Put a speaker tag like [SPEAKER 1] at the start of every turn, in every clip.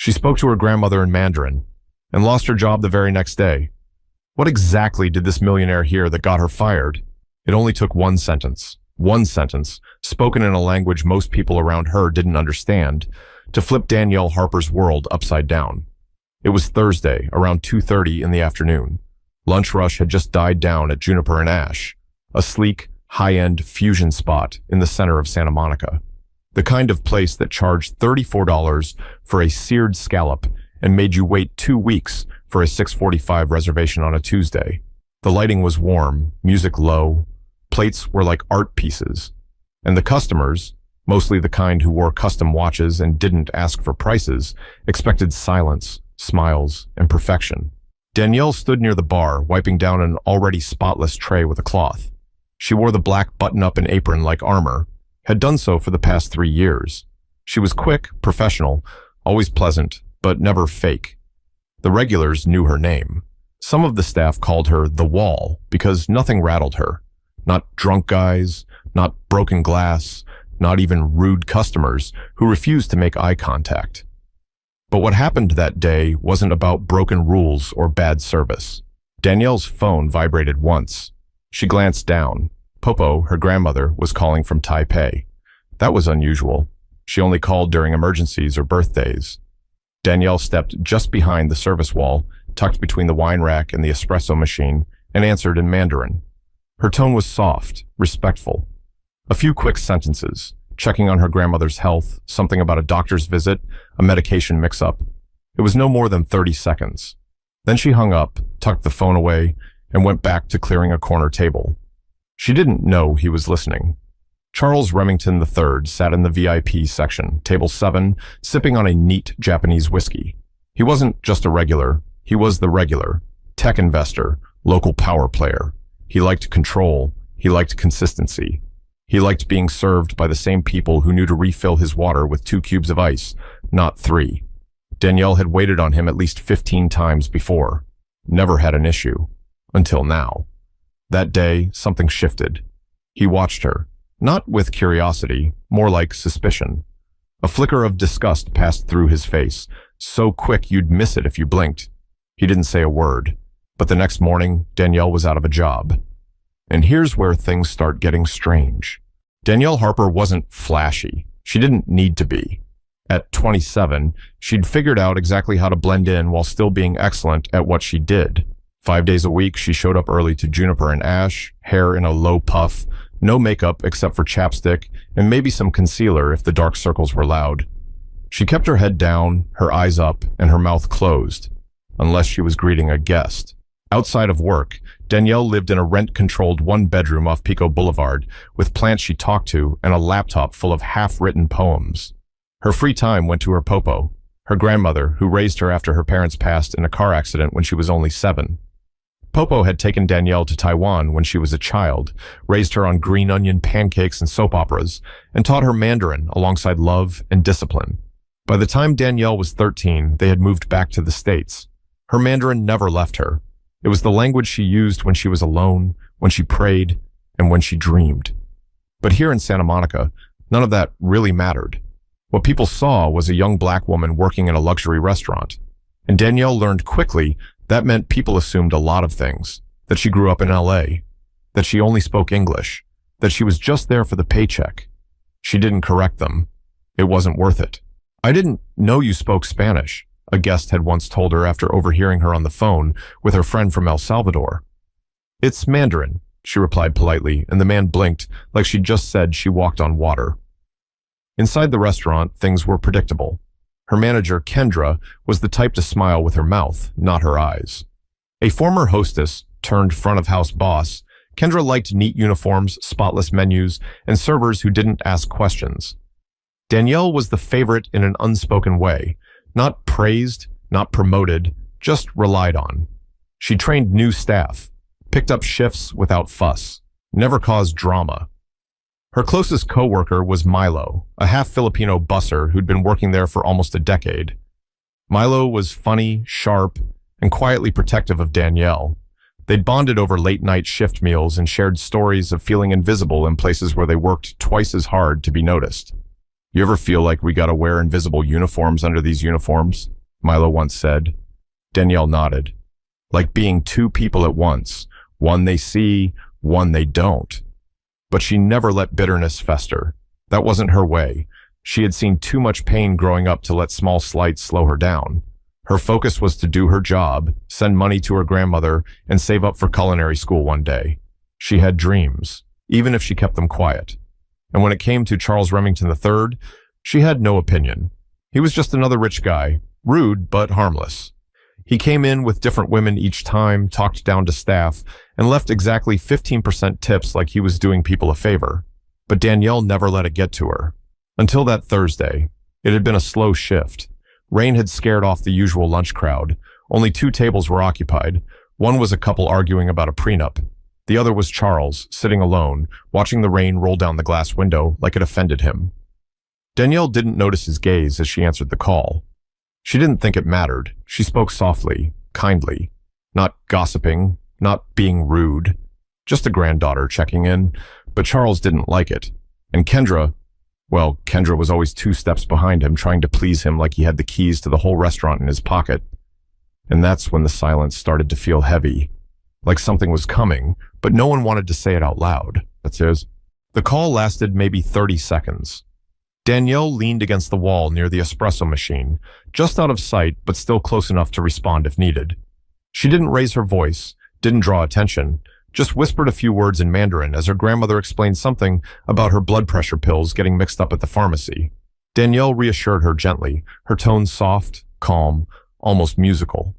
[SPEAKER 1] She spoke to her grandmother in Mandarin and lost her job the very next day. What exactly did this millionaire hear that got her fired? It only took one sentence, spoken in a language most people around her didn't understand, to flip Danielle Harper's world upside down. It was Thursday, around 2:30 in the afternoon. Lunch rush had just died down at Juniper and Ash, a sleek, high-end fusion spot in the center of Santa Monica. The kind of place that charged $34 for a seared scallop and made you wait 2 weeks for a 6:45 reservation on a Tuesday. The lighting was warm, music low, plates were like art pieces, and the customers, mostly the kind who wore custom watches and didn't ask for prices, expected silence, smiles, and perfection. Danielle stood near the bar, wiping down an already spotless tray with a cloth. She wore the black button-up and apron like armor, had done so for the past 3 years. She was quick, professional, always pleasant, but never fake. The regulars knew her name. Some of the staff called her the Wall because nothing rattled her. Not drunk guys, not broken glass, not even rude customers who refused to make eye contact. But what happened that day wasn't about broken rules or bad service. Danielle's phone vibrated once. She glanced down. Popo, her grandmother, was calling from Taipei. That was unusual. She only called during emergencies or birthdays. Danielle stepped just behind the service wall, tucked between the wine rack and the espresso machine, and answered in Mandarin. Her tone was soft, respectful. A few quick sentences, checking on her grandmother's health, something about a doctor's visit, a medication mix-up. It was no more than 30 seconds. Then she hung up, tucked the phone away, and went back to clearing a corner table. She didn't know he was listening. Charles Remington III sat in the VIP section, table 7, sipping on a neat Japanese whiskey. He wasn't just a regular, he was the regular. Tech investor, local power player. He liked control, he liked consistency. He liked being served by the same people who knew to refill his water with 2 cubes of ice, not 3. Danielle had waited on him at least 15 times before. Never had an issue. Until now. That day, something shifted. He watched her, not with curiosity, more like suspicion. A flicker of disgust passed through his face, so quick you'd miss it if you blinked. He didn't say a word, but the next morning, Danielle was out of a job. And here's where things start getting strange. Danielle Harper wasn't flashy. She didn't need to be. At 27, she'd figured out exactly how to blend in while still being excellent at what she did. 5 days a week, she showed up early to Juniper and Ash, hair in a low puff, no makeup except for chapstick, and maybe some concealer if the dark circles were loud. She kept her head down, her eyes up, and her mouth closed, unless she was greeting a guest. Outside of work, Danielle lived in a rent-controlled 1-bedroom off Pico Boulevard with plants she talked to and a laptop full of half-written poems. Her free time went to her popo, her grandmother, who raised her after her parents passed in a car accident when she was only 7. Popo had taken Danielle to Taiwan when she was a child, raised her on green onion pancakes and soap operas, and taught her Mandarin alongside love and discipline. By the time Danielle was 13, they had moved back to the States. Her Mandarin never left her. It was the language she used when she was alone, when she prayed, and when she dreamed. But here in Santa Monica, none of that really mattered. What people saw was a young black woman working in a luxury restaurant. And Danielle learned quickly that meant people assumed a lot of things. That she grew up in LA. That she only spoke English. That she was just there for the paycheck. She didn't correct them. It wasn't worth it. "I didn't know you spoke Spanish," a guest had once told her after overhearing her on the phone with her friend from El Salvador. "It's Mandarin," she replied politely, and the man blinked like she'd just said she walked on water. Inside the restaurant, things were predictable. Her manager, Kendra, was the type to smile with her mouth, not her eyes. A former hostess turned front-of-house boss, Kendra liked neat uniforms, spotless menus, and servers who didn't ask questions. Danielle was the favorite in an unspoken way, not praised, not promoted, just relied on. She trained new staff, picked up shifts without fuss, never caused drama. Her closest coworker was Milo, a half-Filipino busser who'd been working there for almost a decade. Milo was funny, sharp, and quietly protective of Danielle. They'd bonded over late-night shift meals and shared stories of feeling invisible in places where they worked twice as hard to be noticed. You ever feel like we gotta wear invisible uniforms under these uniforms? Milo once said. Danielle nodded. Like being two people at once, one they see, one they don't. But she never let bitterness fester. That wasn't her way. She had seen too much pain growing up to let small slights slow her down. Her focus was to do her job, send money to her grandmother, and save up for culinary school one day. She had dreams, even if she kept them quiet. And when it came to Charles Remington III, she had no opinion. He was just another rich guy, rude but harmless. He came in with different women each time, talked down to staff, and left exactly 15% tips like he was doing people a favor. But Danielle never let it get to her. Until that Thursday. It had been a slow shift. Rain had scared off the usual lunch crowd. Only 2 tables were occupied. One was a couple arguing about a prenup. The other was Charles, sitting alone, watching the rain roll down the glass window like it offended him. Danielle didn't notice his gaze as she answered the call. She didn't think it mattered. She spoke softly, kindly, not gossiping, not being rude. Just a granddaughter checking in, but Charles didn't like it. And Kendra was always 2 steps behind him, trying to please him like he had the keys to the whole restaurant in his pocket. And that's when the silence started to feel heavy, like something was coming, but no one wanted to say it out loud. The call lasted maybe 30 seconds. Danielle leaned against the wall near the espresso machine, just out of sight but still close enough to respond if needed. She didn't raise her voice, didn't draw attention, just whispered a few words in Mandarin as her grandmother explained something about her blood pressure pills getting mixed up at the pharmacy. Danielle reassured her gently, her tone soft, calm, almost musical.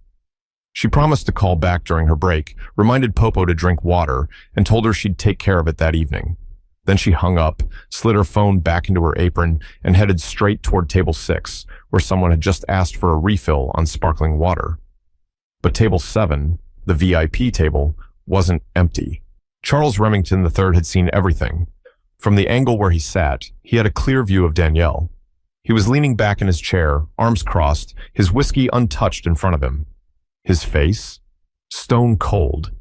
[SPEAKER 1] She promised to call back during her break, reminded Popo to drink water, and told her she'd take care of it that evening. Then she hung up, slid her phone back into her apron, and headed straight toward table 6, where someone had just asked for a refill on sparkling water. But table 7, the VIP table, wasn't empty. Charles Remington III had seen everything. From the angle where he sat, he had a clear view of Danielle. He was leaning back in his chair, arms crossed, his whiskey untouched in front of him. His face? Stone cold.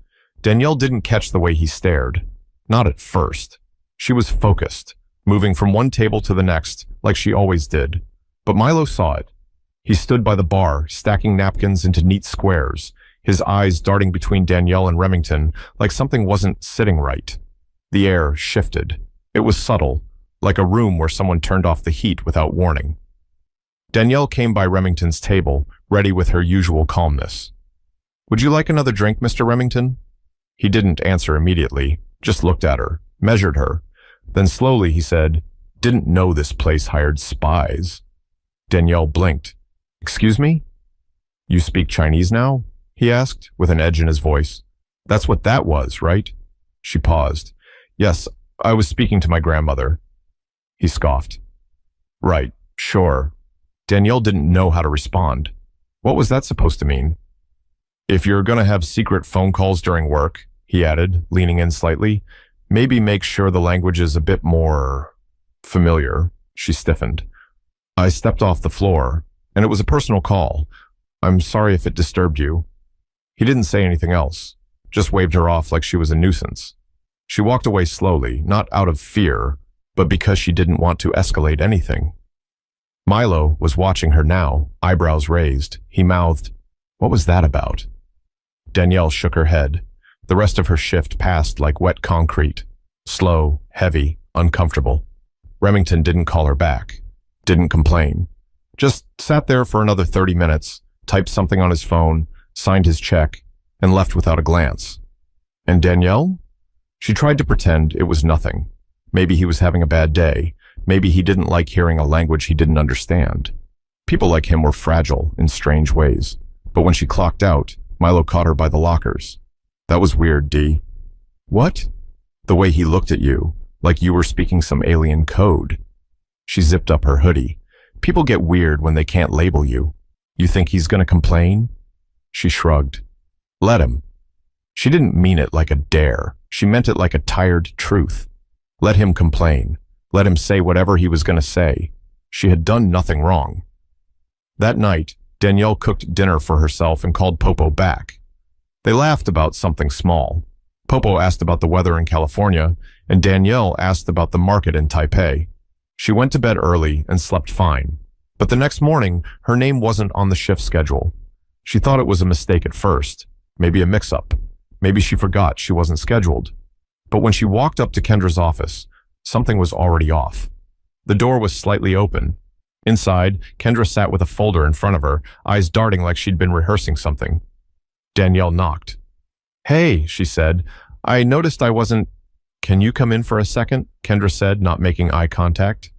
[SPEAKER 1] Danielle didn't catch the way he stared. Not at first. She was focused, moving from one table to the next, like she always did. But Milo saw it. He stood by the bar, stacking napkins into neat squares, his eyes darting between Danielle and Remington like something wasn't sitting right. The air shifted. It was subtle, like a room where someone turned off the heat without warning. Danielle came by Remington's table, ready with her usual calmness. "Would you like another drink, Mr. Remington?" He didn't answer immediately, just looked at her, measured her. Then slowly he said, "Didn't know this place hired spies." Danielle blinked. "Excuse me? You speak Chinese now?" he asked, with an edge in his voice. "That's what that was, right?" She paused. "Yes, I was speaking to my grandmother." He scoffed. "Right, sure." Danielle didn't know how to respond. What was that supposed to mean? "If you're gonna have secret phone calls during work," he added, leaning in slightly, "maybe make sure the language is a bit more familiar." She stiffened. "I stepped off the floor, and it was a personal call. I'm sorry if it disturbed you." He didn't say anything else, just waved her off like she was a nuisance. She walked away slowly, not out of fear, but because she didn't want to escalate anything. Milo was watching her now, eyebrows raised. He mouthed, "What was that about?" Danielle shook her head. The rest of her shift passed like wet concrete. Slow, heavy, uncomfortable. Remington didn't call her back. Didn't complain. Just sat there for another 30 minutes, typed something on his phone, signed his check, and left without a glance. And Danielle? She tried to pretend it was nothing. Maybe he was having a bad day. Maybe he didn't like hearing a language he didn't understand. People like him were fragile in strange ways. But when she clocked out, Milo caught her by the lockers. "That was weird, D." "What?" "The way he looked at you, like you were speaking some alien code." She zipped up her hoodie. "People get weird when they can't label you. You think he's gonna complain?" She shrugged. "Let him." She didn't mean it like a dare. She meant it like a tired truth. Let him complain. Let him say whatever he was going to say. She had done nothing wrong. That night, Danielle cooked dinner for herself and called Popo back. They laughed about something small. Popo asked about the weather in California, and Danielle asked about the market in Taipei. She went to bed early and slept fine. But the next morning, her name wasn't on the shift schedule. She thought it was a mistake at first, maybe a mix-up. Maybe she forgot she wasn't scheduled. But when she walked up to Kendra's office, something was already off. The door was slightly open. Inside, Kendra sat with a folder in front of her, eyes darting like she'd been rehearsing something. Danielle knocked. "Hey," she said. "I noticed I wasn't—" "Can you come in for a second?" Kendra said, not making eye contact.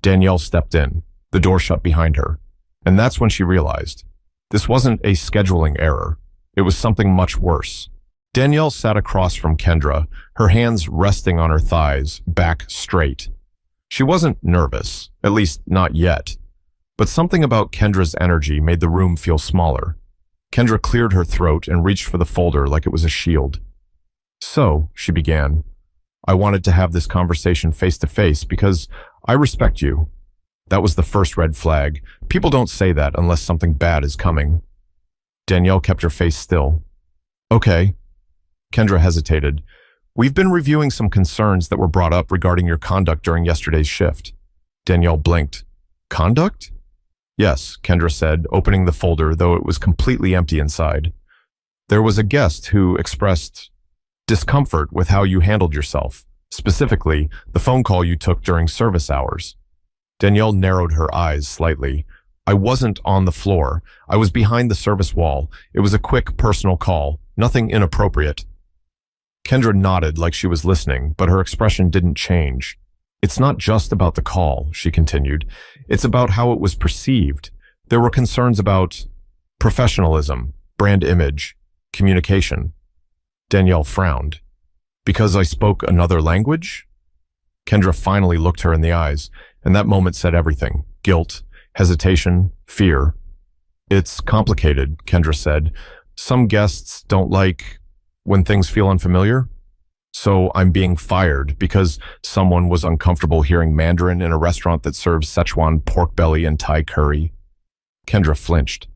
[SPEAKER 1] Danielle stepped in. The door shut behind her. And that's when she realized. This wasn't a scheduling error. It was something much worse. Danielle sat across from Kendra, her hands resting on her thighs, back straight. She wasn't nervous, at least not yet. But something about Kendra's energy made the room feel smaller. Kendra cleared her throat and reached for the folder like it was a shield. "So," she began, "I wanted to have this conversation face to face because I respect you." That was the first red flag. People don't say that unless something bad is coming. Danielle kept her face still. "Okay." Kendra hesitated. "We've been reviewing some concerns that were brought up regarding your conduct during yesterday's shift." Danielle blinked. "Conduct?" "Yes," Kendra said, opening the folder, though it was completely empty inside. "There was a guest who expressed discomfort with how you handled yourself, specifically the phone call you took during service hours." Danielle narrowed her eyes slightly. "I wasn't on the floor. I was behind the service wall. It was a quick personal call, nothing inappropriate." Kendra nodded like she was listening, but her expression didn't change. "It's not just about the call," she continued. "It's about how it was perceived. There were concerns about professionalism, brand image, communication." Danielle frowned. "Because I spoke another language?" Kendra finally looked her in the eyes, and that moment said everything. Guilt, hesitation, fear. "It's complicated," Kendra said. "Some guests don't like when things feel unfamiliar. So I'm being fired because someone was uncomfortable hearing Mandarin in a restaurant that serves Szechuan pork belly and Thai curry." Kendra flinched.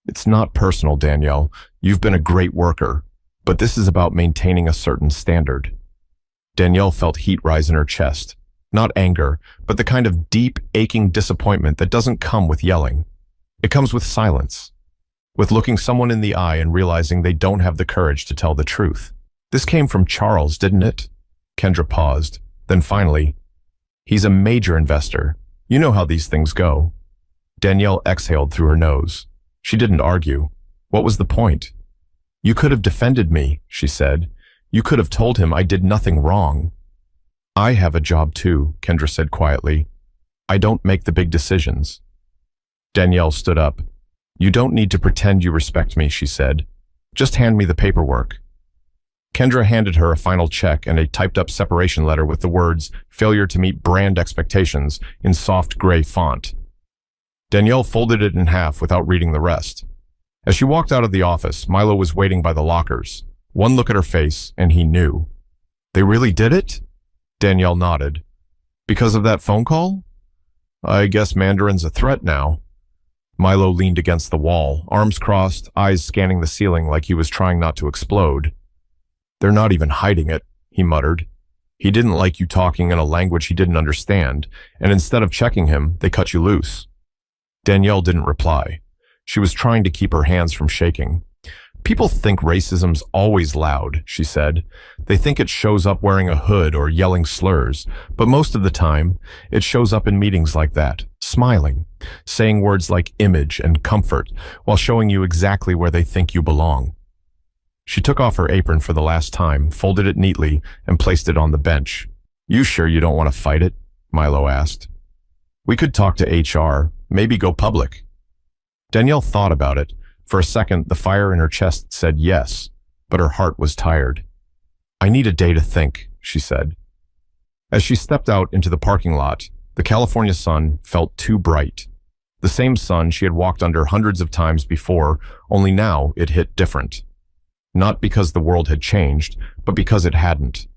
[SPEAKER 1] "It's not personal, Danielle. You've been a great worker, but this is about maintaining a certain standard." Danielle felt heat rise in her chest. Not anger, but the kind of deep, aching disappointment that doesn't come with yelling. It comes with silence, with looking someone in the eye and realizing they don't have the courage to tell the truth. "This came from Charles, didn't it?" Kendra paused. Then finally, "He's a major investor. You know how these things go." Danielle exhaled through her nose. She didn't argue. What was the point? "You could have defended me," she said. "You could have told him I did nothing wrong." "I have a job too," Kendra said quietly. "I don't make the big decisions." Danielle stood up. "You don't need to pretend you respect me," she said. "Just hand me the paperwork." Kendra handed her a final check and a typed-up separation letter with the words, "Failure to meet brand expectations," in soft gray font. Danielle folded it in half without reading the rest. As she walked out of the office, Milo was waiting by the lockers. One look at her face, and he knew. "They really did it?" Danielle nodded. "Because of that phone call?" "I guess Mandarin's a threat now." Milo leaned against the wall, arms crossed, eyes scanning the ceiling like he was trying not to explode. "They're not even hiding it," he muttered. "He didn't like you talking in a language he didn't understand, and instead of checking him, they cut you loose." Danielle didn't reply. She was trying to keep her hands from shaking. "People think racism's always loud," she said. "They think it shows up wearing a hood or yelling slurs, but most of the time, it shows up in meetings like that, smiling, saying words like image and comfort, while showing you exactly where they think you belong." She took off her apron for the last time, folded it neatly, and placed it on the bench. "You sure you don't want to fight it?" Milo asked. "We could talk to HR, maybe go public." Danielle thought about it. For a second, the fire in her chest said yes, but her heart was tired. "I need a day to think," she said. As she stepped out into the parking lot, the California sun felt too bright. The same sun she had walked under hundreds of times before, only now it hit different. Not because the world had changed, but because it hadn't.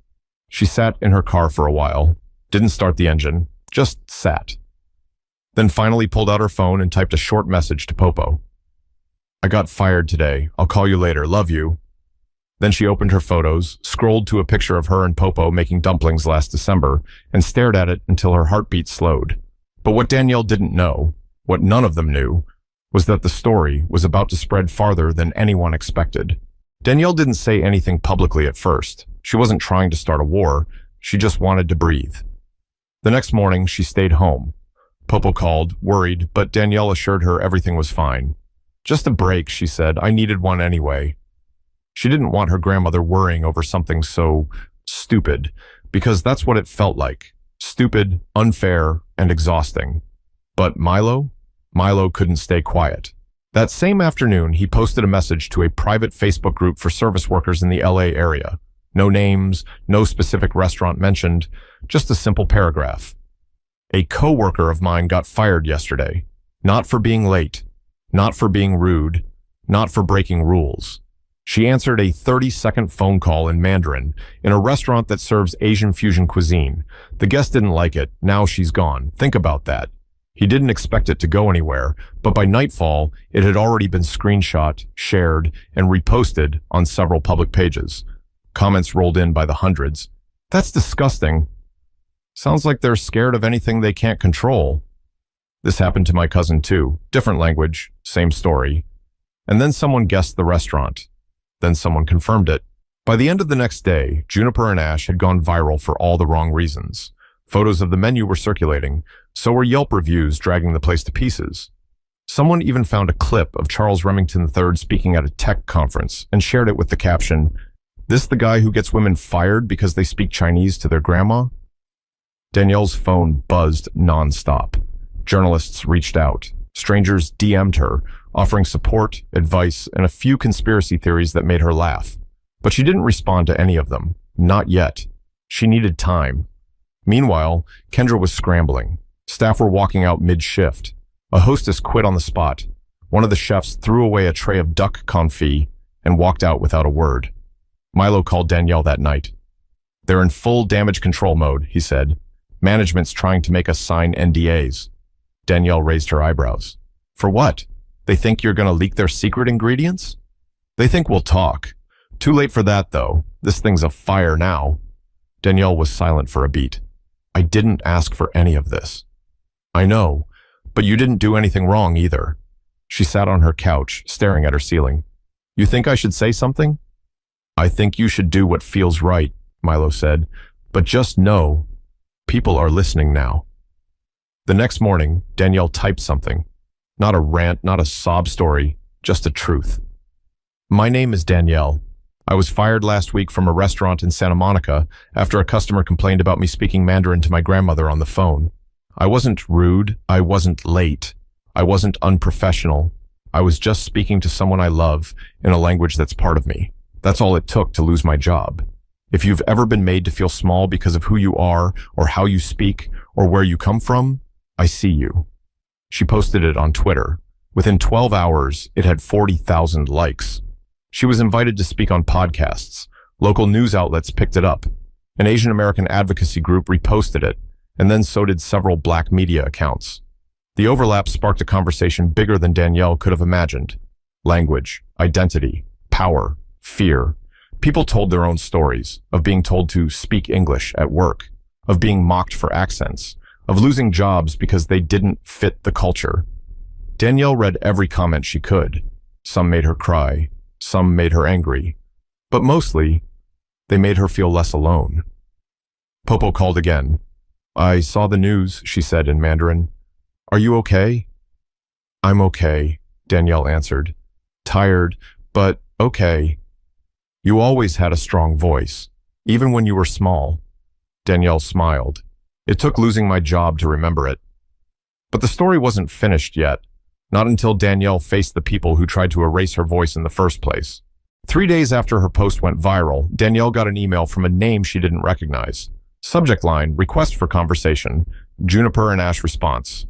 [SPEAKER 1] She sat in her car for a while, didn't start the engine, just sat. Then finally pulled out her phone and typed a short message to Popo. "I got fired today. I'll call you later. Love you." Then she opened her photos, scrolled to a picture of her and Popo making dumplings last December, and stared at it until her heartbeat slowed. But what Danielle didn't know, what none of them knew, was that the story was about to spread farther than anyone expected. Danielle didn't say anything publicly at first. She wasn't trying to start a war. She just wanted to breathe. The next morning, she stayed home. Popo called, worried, but Danielle assured her everything was fine. Just a break, she said. I needed one anyway. She didn't want her grandmother worrying over something so stupid, because that's what it felt like. Stupid, unfair, and exhausting. But Milo couldn't stay quiet. That same afternoon, he posted a message to a private Facebook group for service workers in the LA area. No names, no specific restaurant mentioned, just a simple paragraph. A coworker of mine got fired yesterday. Not for being late, not for being rude, not for breaking rules. She answered a 30-second phone call in Mandarin in a restaurant that serves Asian fusion cuisine. The guest didn't like it. Now she's gone. Think about that. He didn't expect it to go anywhere, but by nightfall, it had already been screenshot, shared, and reposted on several public pages. Comments rolled in by the hundreds. That's disgusting. Sounds like they're scared of anything they can't control. This happened to my cousin too. Different language, same story. And then someone guessed the restaurant. Then someone confirmed it. By the end of the next day, Juniper and Ash had gone viral for all the wrong reasons. Photos of the menu were circulating, so were Yelp reviews dragging the place to pieces. Someone even found a clip of Charles Remington III speaking at a tech conference and shared it with the caption, "This the guy who gets women fired because they speak Chinese to their grandma?" Danielle's phone buzzed nonstop. Journalists reached out. Strangers DM'd her, offering support, advice, and a few conspiracy theories that made her laugh. But she didn't respond to any of them. Not yet. She needed time. Meanwhile, Kendra was scrambling. Staff were walking out mid-shift. A hostess quit on the spot. One of the chefs threw away a tray of duck confit and walked out without a word. Milo called Danielle that night. "They're in full damage control mode," he said. "Management's trying to make us sign NDAs." Danielle raised her eyebrows. "For what? They think you're going to leak their secret ingredients?" "They think we'll talk. Too late for that, though. This thing's a fire now." Danielle was silent for a beat. "I didn't ask for any of this." "I know, but you didn't do anything wrong either." She sat on her couch, staring at her ceiling. "You think I should say something?" "I think you should do what feels right," Milo said. "But just know, people are listening now." The next morning, Danielle typed something. Not a rant, not a sob story, just a truth. "My name is Danielle. I was fired last week from a restaurant in Santa Monica after a customer complained about me speaking Mandarin to my grandmother on the phone. I wasn't rude. I wasn't late. I wasn't unprofessional. I was just speaking to someone I love in a language that's part of me. That's all it took to lose my job. If you've ever been made to feel small because of who you are or how you speak or where you come from, I see you." She posted it on Twitter. Within 12 hours, it had 40,000 likes. She was invited to speak on podcasts. Local news outlets picked it up. An Asian American advocacy group reposted it, and then so did several Black media accounts. The overlap sparked a conversation bigger than Danielle could have imagined. Language, identity, power, fear. People told their own stories of being told to speak English at work, of being mocked for accents, of losing jobs because they didn't fit the culture. Danielle read every comment she could. Some made her cry, some made her angry, but mostly, they made her feel less alone. Popo called again. "I saw the news," she said in Mandarin. "Are you okay?" "I'm okay," Danielle answered. "Tired, but okay." "You always had a strong voice, even when you were small." Danielle smiled. "It took losing my job to remember it." But the story wasn't finished yet, not until Danielle faced the people who tried to erase her voice in the first place. 3 days after her post went viral, Danielle got an email from a name she didn't recognize. Subject line, "Request for conversation, Juniper and Ash response."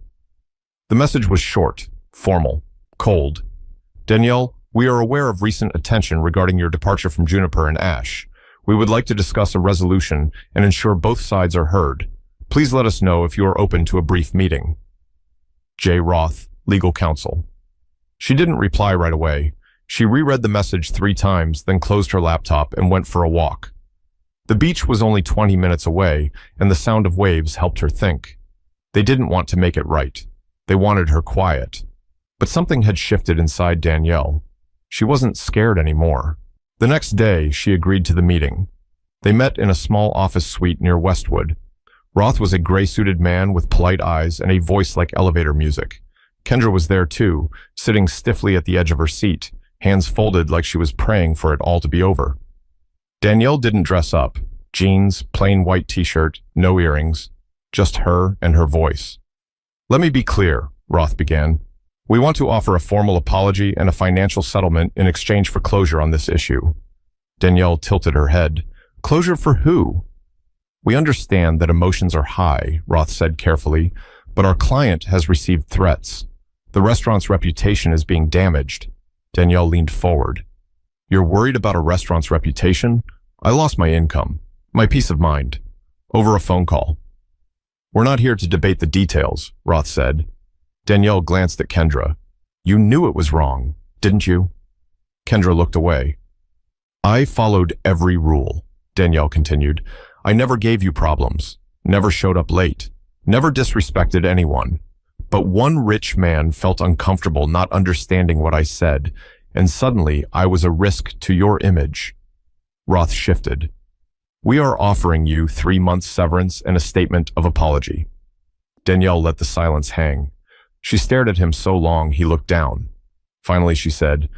[SPEAKER 1] The message was short, formal, cold. "Danielle, we are aware of recent attention regarding your departure from Juniper and Ash. We would like to discuss a resolution and ensure both sides are heard. Please let us know if you are open to a brief meeting. J. Roth, Legal Counsel." She didn't reply right away. She reread the message 3 times, then closed her laptop and went for a walk. The beach was only 20 minutes away, and the sound of waves helped her think. They didn't want to make it right. They wanted her quiet. But something had shifted inside Danielle. She wasn't scared anymore. The next day, she agreed to the meeting. They met in a small office suite near Westwood. Roth was a gray-suited man with polite eyes and a voice like elevator music. Kendra was there too, sitting stiffly at the edge of her seat, hands folded like she was praying for it all to be over. Danielle didn't dress up. Jeans, plain white t-shirt, no earrings. Just her and her voice. "Let me be clear," Roth began. "We want to offer a formal apology and a financial settlement in exchange for closure on this issue." Danielle tilted her head. "Closure for who?" "We understand that emotions are high," Roth said carefully, "but our client has received threats. The restaurant's reputation is being damaged." Danielle leaned forward. "You're worried about a restaurant's reputation? I lost my income, my peace of mind, over a phone call." "We're not here to debate the details," Roth said. Danielle glanced at Kendra. "You knew it was wrong, didn't you?" Kendra looked away. "I followed every rule," Danielle continued. "I never gave you problems, never showed up late, never disrespected anyone. But one rich man felt uncomfortable not understanding what I said, and suddenly I was a risk to your image." Roth shifted. "We are offering you 3 months severance and a statement of apology." Danielle let the silence hang. She stared at him so long he looked down. Finally she said,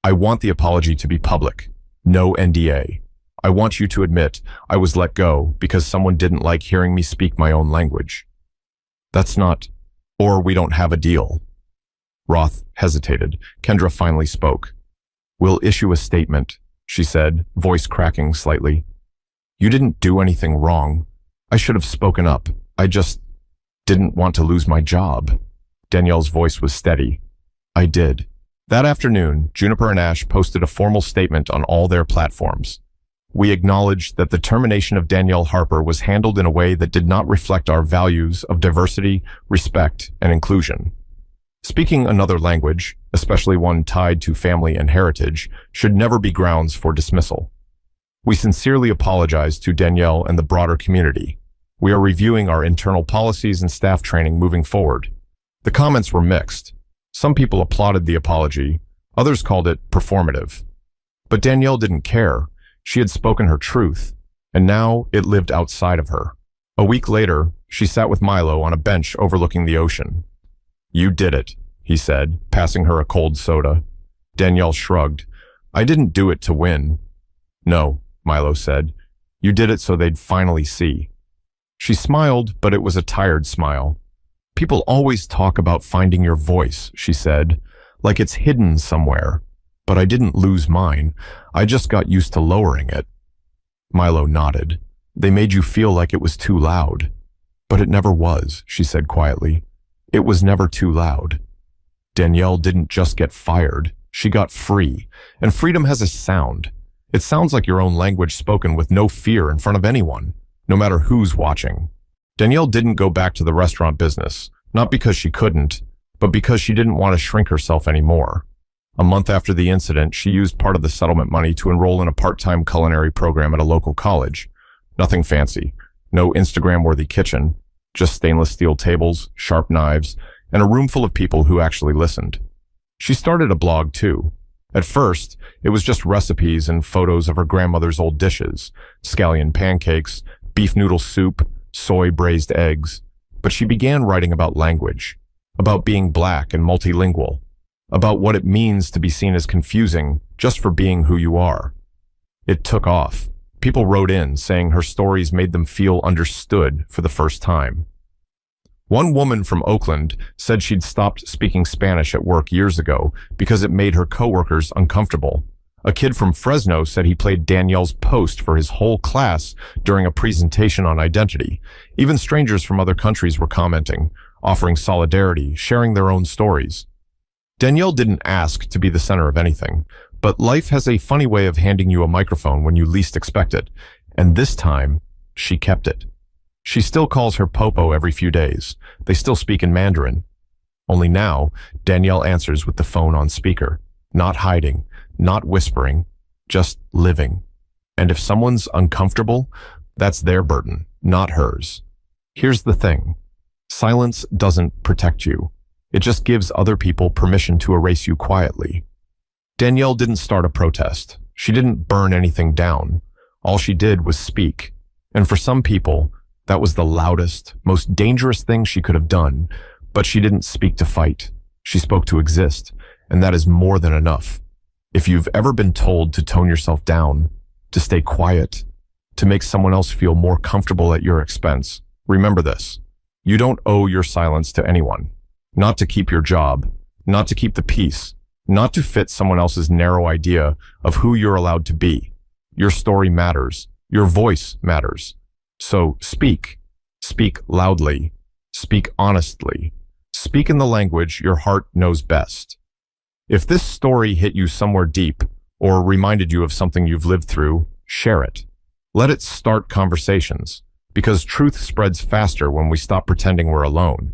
[SPEAKER 1] "I want the apology to be public. No NDA. I want you to admit I was let go because someone didn't like hearing me speak my own language." "That's not, or we don't have a deal." Roth hesitated. Kendra finally spoke. "We'll issue a statement," she said, voice cracking slightly. "You didn't do anything wrong. I should have spoken up. I just didn't want to lose my job." Danielle's voice was steady. "I did." That afternoon, Juniper and Ash posted a formal statement on all their platforms. "We acknowledge that the termination of Danielle Harper was handled in a way that did not reflect our values of diversity, respect, and inclusion. Speaking another language, especially one tied to family and heritage, should never be grounds for dismissal. We sincerely apologize to Danielle and the broader community. We are reviewing our internal policies and staff training moving forward." The comments were mixed. Some people applauded the apology, others called it performative. But Danielle didn't care. She had spoken her truth, and now it lived outside of her. A week later, she sat with Milo on a bench overlooking the ocean. "You did it," he said, passing her a cold soda. Danielle shrugged. "I didn't do it to win." "No," Milo said. "You did it so they'd finally see." She smiled, but it was a tired smile. "People always talk about finding your voice," she said, "like it's hidden somewhere. But I didn't lose mine. I just got used to lowering it." Milo nodded. "They made you feel like it was too loud." "But it never was," she said quietly. "It was never too loud." Danielle didn't just get fired. She got free. And freedom has a sound. It sounds like your own language spoken with no fear in front of anyone, no matter who's watching. Danielle didn't go back to the restaurant business, not because she couldn't, but because she didn't want to shrink herself anymore. A month after the incident, she used part of the settlement money to enroll in a part-time culinary program at a local college. Nothing fancy, no Instagram-worthy kitchen, just stainless steel tables, sharp knives, and a room full of people who actually listened. She started a blog too. At first, it was just recipes and photos of her grandmother's old dishes, scallion pancakes, beef noodle soup, soy braised eggs. But she began writing about language, about being black and multilingual, about what it means to be seen as confusing just for being who you are. It took off. People wrote in saying her stories made them feel understood for the first time. One woman from Oakland said she'd stopped speaking Spanish at work years ago because it made her coworkers uncomfortable. A kid from Fresno said he played Danielle's post for his whole class during a presentation on identity. Even strangers from other countries were commenting, offering solidarity, sharing their own stories. Danielle didn't ask to be the center of anything, but life has a funny way of handing you a microphone when you least expect it, and this time, she kept it. She still calls her Popo every few days. They still speak in Mandarin. Only now, Danielle answers with the phone on speaker, not hiding, not whispering, just living. And if someone's uncomfortable, that's their burden, not hers. Here's the thing. Silence doesn't protect you. It just gives other people permission to erase you quietly. Danielle didn't start a protest. She didn't burn anything down. All she did was speak. And for some people, that was the loudest, most dangerous thing she could have done. But she didn't speak to fight. She spoke to exist. And that is more than enough. If you've ever been told to tone yourself down, to stay quiet, to make someone else feel more comfortable at your expense, remember this. You don't owe your silence to anyone. Not to keep your job, not to keep the peace, not to fit someone else's narrow idea of who you're allowed to be. Your story matters. Your voice matters. So speak. Speak loudly. Speak honestly. Speak in the language your heart knows best. If this story hit you somewhere deep or reminded you of something you've lived through, share it. Let it start conversations, because truth spreads faster when we stop pretending we're alone.